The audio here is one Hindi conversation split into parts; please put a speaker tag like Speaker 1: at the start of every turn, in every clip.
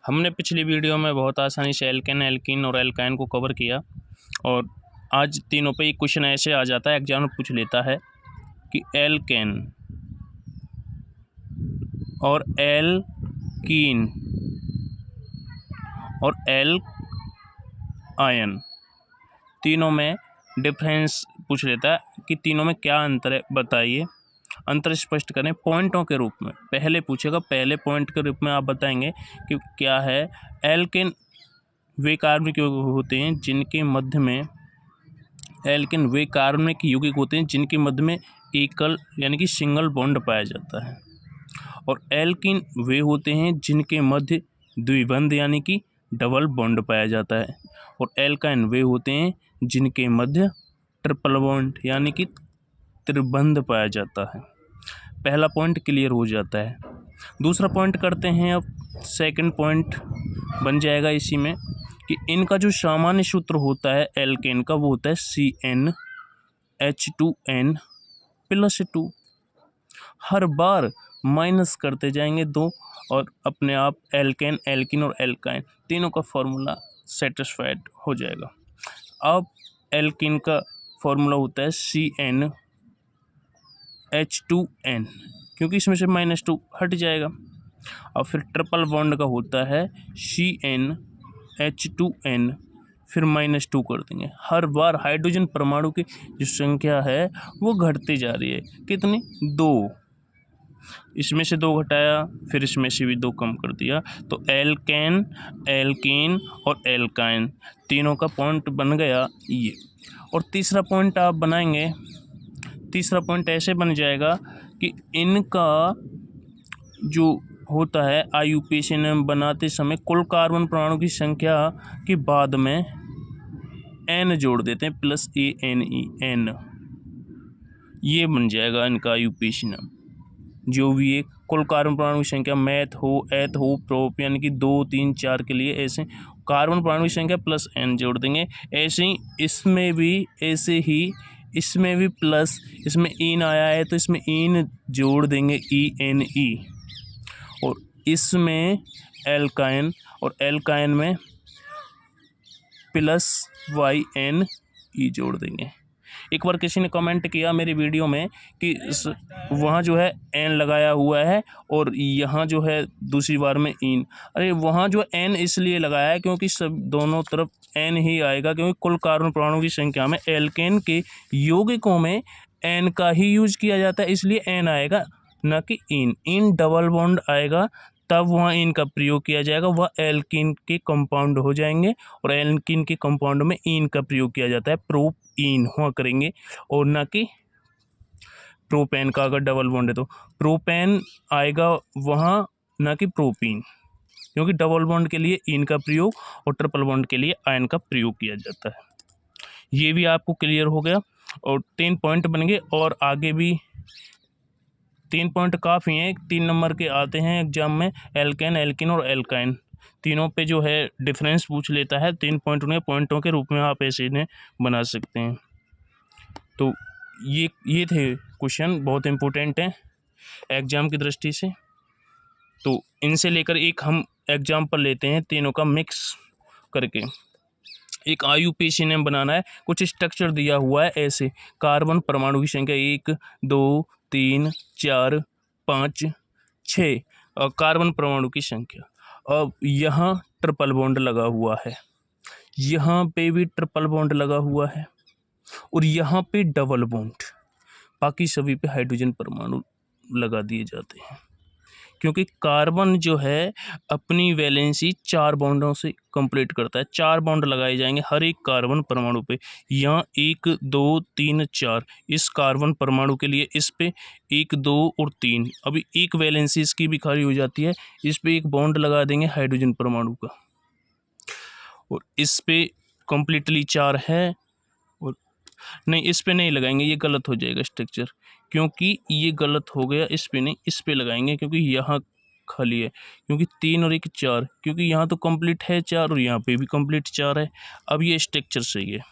Speaker 1: हमने पिछली वीडियो में बहुत आसानी से एल्केन, एल्कीन और एल्काइन को कवर किया और आज तीनों पे एक क्वेश्चन ऐसे आ जाता है, एग्जाम में पूछ लेता है कि एल्केन और एल्कीन और एल्काइन तीनों में डिफरेंस पूछ लेता है कि तीनों में क्या अंतर है, बताइए। अंतर स्पष्ट करें पॉइंटों के रूप में। पहले पूछेगा, पहले पॉइंट के रूप में आप बताएंगे कि क्या है। एल्केन वे कार्बनिक यौगिक होते हैं जिनके मध्य में एल्केन वे कार्बनिक यौगिक होते हैं जिनके मध्य में एकल यानी कि सिंगल बॉन्ड पाया जाता है, और एल्कीन वे होते हैं जिनके मध्य द्विबंध यानी कि डबल बॉन्ड पाया जाता है, और एल्काइन वे होते हैं जिनके मध्य ट्रिपल बॉन्ड यानी कि त्रिबंध पाया जाता है। पहला पॉइंट क्लियर हो जाता है। दूसरा पॉइंट करते हैं। अब सेकंड पॉइंट बन जाएगा इसी में कि इनका जो सामान्य सूत्र होता है एल्केन का, वो होता है CnH2n+2। हर बार माइनस करते जाएंगे 2 और अपने आप एल्केन, एल्कीन और एल्काइन तीनों का फॉर्मूला सेटिस्फाइड हो जाएगा। अब एल्कीन का फॉर्मूला होता है CnH2n, क्योंकि इसमें से -2 हट जाएगा। और फिर ट्रिपल बॉन्ड का होता है CnH2n, फिर -2 कर देंगे। हर बार हाइड्रोजन परमाणु की जो संख्या है वो घटती जा रही है। कितनी? 2। इसमें से 2 घटाया, फिर इसमें से भी 2 कम कर दिया, तो एल्केन, एल्कीन और एल्काइन तीनों का पॉइंट बन गया ये। और तीसरा पॉइंट आप बनाएंगे। तीसरा पॉइंट ऐसे बन जाएगा कि इनका जो होता है IUPAC बनाते समय कुल कार्बन परमाणु की संख्या के बाद में n जोड़ देते हैं +ANEN, ये बन जाएगा इनका IUPAC। जो भी एक कुल कार्बन परमाणु की संख्या मैथ हो, एथ हो, प्रोप यानी कि 2, 3, 4 के लिए ऐसे कार्बन परमाणु की संख्या +n जोड़ देंगे। ऐसे ही इसमें भी, ऐसे ही इसमें भी प्लस, इसमें इन आया है तो इसमें इन जोड़ देंगे ENE, और इसमें एल्काइन और एल्काइन में +YNE जोड़ देंगे। एक बार किसी ने कमेंट किया मेरी वीडियो में कि वहाँ जो है n लगाया हुआ है और यहाँ जो है दूसरी बार में इन। अरे वहाँ जो n इसलिए लगाया है क्योंकि सब दोनों तरफ n ही आएगा, क्योंकि कुल कार्बन परमाणु की संख्या में एल्केन के यौगिकों में n का ही यूज किया जाता है, इसलिए n आएगा, न कि इन डबल बॉन्ड आएगा तब वहाँ इन का प्रयोग किया जाएगा, वह एल्कीन के कंपाउंड हो जाएंगे, और एल्कीन के कंपाउंड में इन का प्रयोग किया जाता है, प्रोपीन हुआ करेंगे, और ना कि प्रोपेन का। अगर डबल बॉन्ड है तो प्रोपेन आएगा वहाँ, ना कि प्रोपीन, क्योंकि डबल बॉन्ड के लिए इन का प्रयोग और ट्रिपल बॉन्ड के लिए आयन का प्रयोग किया जाता है। ये भी आपको क्लियर हो गया और 3 पॉइंट बन गए, और आगे भी 3 पॉइंट काफ़ी हैं। 3 नंबर के आते हैं एग्जाम में, एल्केन, एल्कीन और एल्काइन तीनों पे जो है डिफरेंस पूछ लेता है। 3 पॉइंट उन्हें पॉइंटों के रूप में आप ऐसे इन्हें बना सकते हैं। तो ये थे क्वेश्चन, बहुत इम्पोर्टेंट हैं एग्ज़ाम की दृष्टि से। तो इनसे लेकर एक हम एग्जाम्पल लेते हैं तीनों का मिक्स करके। एक IUPAC ने बनाना है, कुछ स्ट्रक्चर दिया हुआ है ऐसे, कार्बन परमाणु की संख्या 1, 2, 3, 4, 5, 6 और कार्बन परमाणु की संख्या। अब यहाँ ट्रिपल बॉन्ड लगा हुआ है, यहाँ पे भी ट्रिपल बॉन्ड लगा हुआ है, और यहाँ पे डबल बॉन्ड, बाकी सभी पे हाइड्रोजन परमाणु लगा दिए जाते हैं, क्योंकि कार्बन जो है अपनी वैलेंसी 4 बॉन्डों से कंप्लीट करता है। 4 बॉन्ड लगाए जाएंगे हर एक कार्बन परमाणु पे। यहाँ 1, 2, 3, 4 इस कार्बन परमाणु के लिए, इस पे 1, 2 और 3। अभी एक वैलेंसी इसकी भी खाली हो जाती है, इस पे एक बॉन्ड लगा देंगे हाइड्रोजन परमाणु का, और इस पे कम्प्लीटली 4 है, और नहीं इस पे नहीं लगाएंगे, ये गलत हो जाएगा स्ट्रक्चर, क्योंकि ये गलत हो गया। इस पे नहीं, इस पे लगाएंगे, क्योंकि यहाँ खाली है, क्योंकि 3 और 1 4, क्योंकि यहाँ तो कंप्लीट है 4 और यहाँ पे भी कंप्लीट 4 है। अब ये स्ट्रक्चर सही है,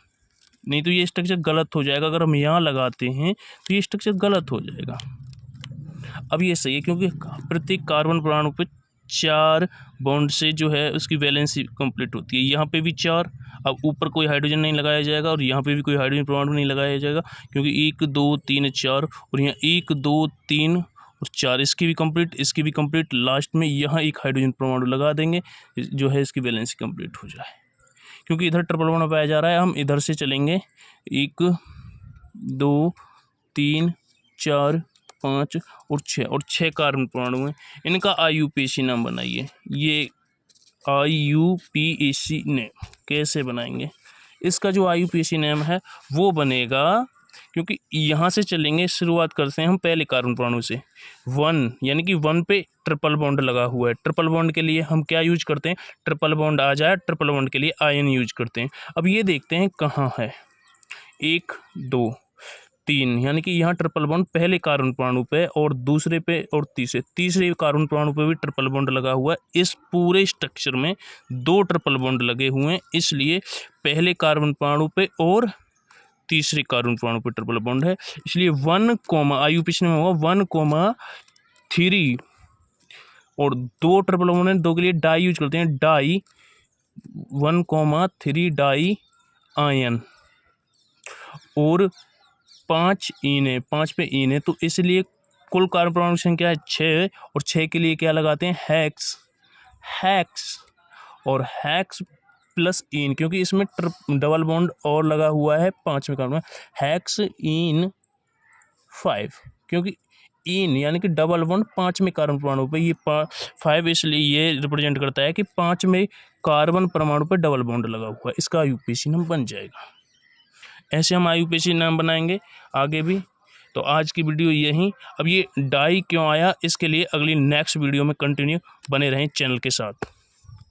Speaker 1: नहीं तो ये स्ट्रक्चर गलत हो जाएगा। अगर हम यहाँ लगाते हैं तो ये स्ट्रक्चर गलत हो जाएगा। अब ये सही है, क्योंकि प्रत्येक कार्बन परमाणु पे 4 बॉन्ड से जो है उसकी वैलेंसी कंप्लीट होती है। यहाँ पे भी 4, अब ऊपर कोई हाइड्रोजन नहीं लगाया जाएगा और यहाँ पे भी कोई हाइड्रोजन परमाणु नहीं लगाया जाएगा, क्योंकि 1 2 3 4 और यहाँ 1 2 3 और 4, इसकी भी कंप्लीट, इसकी भी कंप्लीट। लास्ट में यहाँ एक हाइड्रोजन परमाणु लगा देंगे, जो है इसकी वैलेंसी कंप्लीट हो जाए। क्योंकि इधर ट्रिपल बॉन्ड पाया जा रहा है, हम इधर से चलेंगे। 1 2 3 4 5 और 6 कार्बन परमाणु हैं। इनका IUPAC नाम बनाइए। ये IUPAC नेम कैसे बनाएंगे? इसका जो IUPAC नेम है वो बनेगा, क्योंकि यहाँ से चलेंगे, शुरुआत करते हैं हम पहले कार्बन परमाणु से। 1 यानी कि 1 पे ट्रिपल बॉन्ड लगा हुआ है। ट्रिपल बॉन्ड के लिए हम क्या यूज करते हैं? ट्रिपल बॉन्ड आ जाए, ट्रिपल बॉन्ड के लिए आयन यूज करते हैं। अब ये देखते हैं कहाँ है। 1 2 3 यानी कि यहाँ ट्रिपल बॉन्ड पहले कार्बन परमाणु पे और दूसरे पे और तीसरे कार्बन परमाणु पे भी ट्रिपल बॉन्ड लगा हुआ है। इस पूरे स्ट्रक्चर में 2 ट्रिपल बॉन्ड लगे हुए हैं, इसलिए पहले कार्बन परमाणु पे और तीसरे कार्बन परमाणु पे ट्रिपल बॉन्ड है। इसलिए 1 IUPAC में होगा 1,3 और 2 ट्रिपल बॉन्ड है, 2 के लिए डाई यूज करते हैं। डाई 1,3 डाई आयन और 5 ईन है, 5 पे ईन है, तो इसलिए कुल कार्बन परमाणु संख्या है 6 और 6 के लिए क्या लगाते हैं? हैक्स और हैक्स प्लस ईन, क्योंकि इसमें डबल बॉन्ड और लगा हुआ है 5वें कार्बन में। हैक्स ईन 5, क्योंकि ईन यानी कि डबल बॉन्ड 5वें कार्बन परमाणु पे, ये 5 इसलिए ये रिप्रेजेंट करता है कि 5वें कार्बन परमाणु पे डबल बॉन्ड लगा हुआ है। इसका IUPAC नाम बन जाएगा। ऐसे हम IUPAC नाम बनाएंगे आगे भी। तो आज की वीडियो यहीं। अब ये डाई क्यों आया, इसके लिए अगली नेक्स्ट वीडियो में कंटिन्यू बने रहें चैनल के साथ।